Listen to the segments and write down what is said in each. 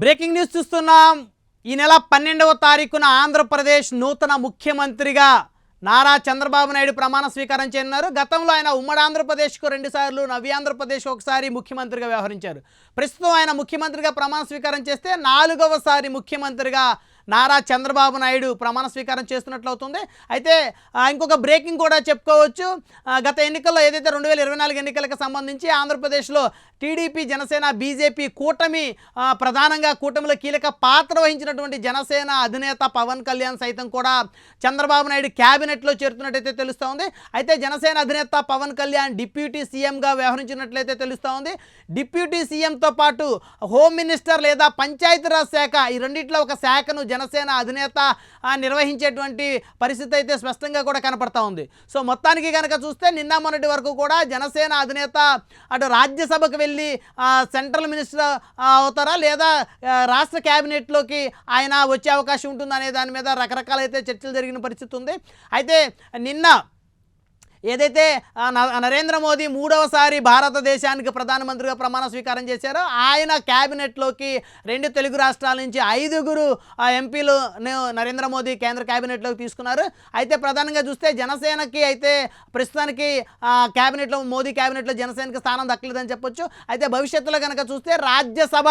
Breaking news చూస్తున్నాం. ఈ నెల 12వ తారీఖున ఆంధ్రప్రదేశ్ నూతన ముఖ్యమంత్రిగా నారా చంద్రబాబు నాయుడు ప్రమాణ స్వీకారం చేయనున్నారు. గతంలో ఆయన ఉమ్మడి ఆంధ్రప్రదేశ్కు 2 సార్లు, నవ్య ఆంధ్రప్రదేశ్ ఒకసారి ముఖ్యమంత్రిగా వ్యవహరించారు. ప్రస్తుతం ఆయన ముఖ్యమంత్రిగా ప్రమాణ స్వీకారం చేస్తే 4వసారి ముఖ్యమంత్రిగా నారా చంద్రబాబు నాయుడు ప్రమాణ స్వీకారం చేస్తున్నట్లు అవుతుంది. అయితే ఇంకొక బ్రేకింగ్ కూడా చెప్పుకోవచ్చు. గత ఎన్నికల్లో ఏదైతే 2024 ఎన్నికలకు సంబంధించి ఆంధ్రప్రదేశ్లో టీడీపీ, జనసేన, బీజేపీ కూటమి ప్రధానంగా కూటమిలో కీలక పాత్ర వహించినటువంటి జనసేన అధినేత పవన్ కళ్యాణ్ సైతం కూడా చంద్రబాబు నాయుడు క్యాబినెట్లో చేరుతున్నట్టయితే తెలుస్తూ ఉంది. అయితే జనసేన అధినేత పవన్ కళ్యాణ్ డిప్యూటీ సీఎంగా వ్యవహరించినట్లయితే తెలుస్తూ ఉంది. డిప్యూటీ సీఎంతో పాటు హోమ్ మినిస్టర్ లేదా పంచాయతీరాజ్ శాఖ, ఈ రెండిట్లో ఒక శాఖను జనసేన అధినేత నిర్వహించేటువంటి పరిస్థితి అయితే స్పష్టంగా కూడా కనపడతా ఉంది. సో మొత్తానికి కనుక చూస్తే నిన్న మొన్నటి వరకు కూడా జనసేన అధినేత అటు రాజ్యసభకు వెళ్ళి సెంట్రల్ మినిస్టర్ అవుతారా లేదా రాష్ట్ర క్యాబినెట్లోకి ఆయన వచ్చే అవకాశం ఉంటుందా అనే దాని మీద రకరకాలైతే చర్చలు జరిగిన పరిస్థితి ఉంది. అయితే నిన్న ఏదైతే నరేంద్ర మోదీ 3వసారి భారతదేశానికి ప్రధానమంత్రిగా ప్రమాణ స్వీకారం చేశారో ఆయన క్యాబినెట్లోకి 2 తెలుగు రాష్ట్రాల నుంచి 5గురు ఎంపీలు నరేంద్ర మోదీ కేంద్ర క్యాబినెట్లోకి తీసుకున్నారు. అయితే ప్రధానంగా చూస్తే జనసేనకి అయితే ప్రస్తుతానికి క్యాబినెట్లో మోదీ క్యాబినెట్లో జనసేనకి స్థానం దక్కలేదని చెప్పొచ్చు. అయితే భవిష్యత్తులో కనుక చూస్తే రాజ్యసభ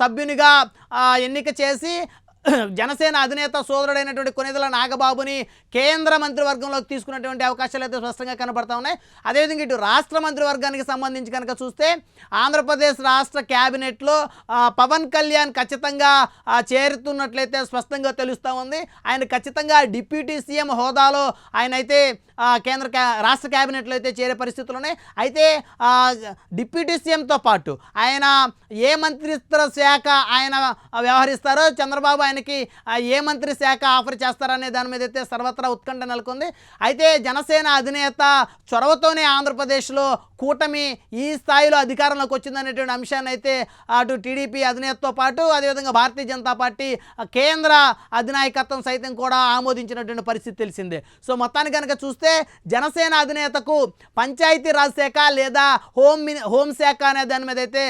సభ్యునిగా ఎన్నిక చేసి జనసేన అధినేత సోదరుడైనటువంటి కొనిదెల నాగబాబుని కేంద్ర మంత్రివర్గంలోకి తీసుకున్నటువంటి అవకాశాలు అయితే స్పష్టంగా కనబడతా ఉన్నాయి. అదేవిధంగా ఇటు రాష్ట్ర మంత్రివర్గానికి సంబంధించి కనుక చూస్తే ఆంధ్రప్రదేశ్ రాష్ట్ర క్యాబినెట్లో పవన్ కళ్యాణ్ ఖచ్చితంగా చేరుతున్నట్లయితే స్పష్టంగా తెలుస్తూ ఉంది. ఆయన ఖచ్చితంగా డిప్యూటీ సీఎం హోదాలో ఆయన అయితే రాష్ట్ర క్యాబినెట్లో అయితే చేరే పరిస్థితులు ఉన్నాయి. అయితే డిప్యూటీ సీఎంతో పాటు ఆయన ఏ మంత్రిత్వ శాఖ ఆయన వ్యవహరిస్తారో, చంద్రబాబు ఆయనకి ఏ మంత్రి శాఖ ఆఫర్ చేస్తారనే దాని మీద అయితే సర్వత్రా ఉత్కంఠ నెలకొంది. అయితే జనసేన అధినేత చొరవతోనే ఆంధ్రప్రదేశ్లో కూటమి ఈ స్థాయిలో అధికారంలోకి వచ్చిందనేటువంటి అంశాన్ని అయితే అటు టీడీపీ అధినేతతో పాటు అదేవిధంగా భారతీయ జనతా పార్టీ కేంద్ర అధినాయకత్వం సైతం కూడా ఆమోదించినటువంటి పరిస్థితి తెలిసిందే. సో మొత్తానికి కనుక చూస్తే జనసేన అధినేతకు పంచాయతీరాజ్ శాఖ లేదా హోం శాఖ అనే దాని మీద అయితే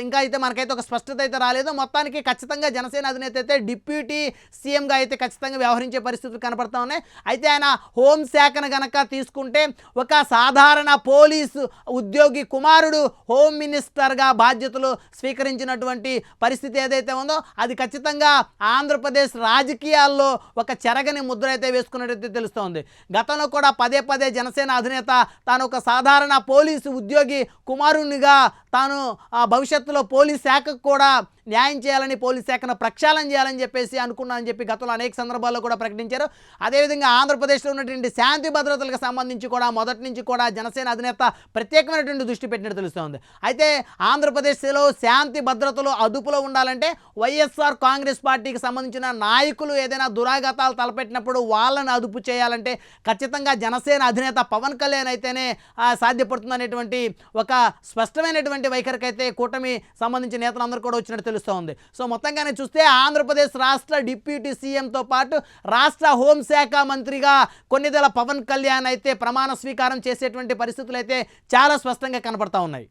ఇంకా అయితే మనకైతే ఒక స్పష్టత అయితే రాలేదు. మొత్తానికి ఖచ్చితంగా జనసేన అధినేత అయితే డిప్యూటీ సీఎంగా అయితే ఖచ్చితంగా వ్యవహరించే పరిస్థితులు కనపడతా ఉన్నాయి. అయితే ఆయన హోం శాఖను గనక తీసుకుంటే ఒక సాధారణ పోలీసు ఉద్యోగి కుమారుడు హోమ్ మినిస్టర్గా బాధ్యతలు స్వీకరించినటువంటి పరిస్థితి ఏదైతే ఉందో అది ఖచ్చితంగా ఆంధ్రప్రదేశ్ రాజకీయాల్లో ఒక చెరగని ముద్ర అయితే వేసుకున్నట్టయితే తెలుస్తోంది. గతంలో కూడా పదే పదే జనసేన అధినేత తాను ఒక సాధారణ పోలీసు ఉద్యోగి కుమారునిగా తాను భవిష్యత్తులో పోలీస్ శాఖకు కూడా న్యాయం చేయాలని, పోలీస్ శాఖను ప్రక్షాళన చేయాలని చెప్పేసి అనుకున్నానని చెప్పి గతంలో అనేక సందర్భాల్లో కూడా ప్రకటించారు. అదేవిధంగా ఆంధ్రప్రదేశ్లో ఉన్నటువంటి శాంతి భద్రతలకు సంబంధించి కూడా మొదటి నుంచి కూడా జనసేన అధినేత ప్రత్యేకమైనటువంటి దృష్టి పెట్టినట్టు తెలుస్తోంది. అయితే ఆంధ్రప్రదేశ్లో శాంతి భద్రతలు అదుపులో ఉండాలంటే వైఎస్ఆర్ కాంగ్రెస్ పార్టీకి సంబంధించిన నాయకులు ఏదైనా దురాఘాతాలు తలపెట్టినప్పుడు వాళ్ళని అదుపు చేయాలంటే ఖచ్చితంగా జనసేన అధినేత పవన్ కళ్యాణ్ అయితేనే సాధ్యపడుతుందనేటువంటి ఒక స్పష్టమైనటువంటి వైఖరికి అయితే కూటమి సంబంధించిన నేతలందరూ కూడా వచ్చినట్టు తెలుస్తూ ఉంది. సో మొత్తంగానే చూస్తే ఆంధ్రప్రదేశ్ రాష్ట్ర డిప్యూటీ సీఎంతో పాటు రాష్ట్ర హోంశాఖ మంత్రిగా కొన్నిదెల పవన్ కళ్యాణ్ అయితే ప్రమాణ స్వీకారం చేసేటువంటి పరిస్థితులు అయితే చాలా స్పష్టంగా కనపడతా ఉన్నాయి.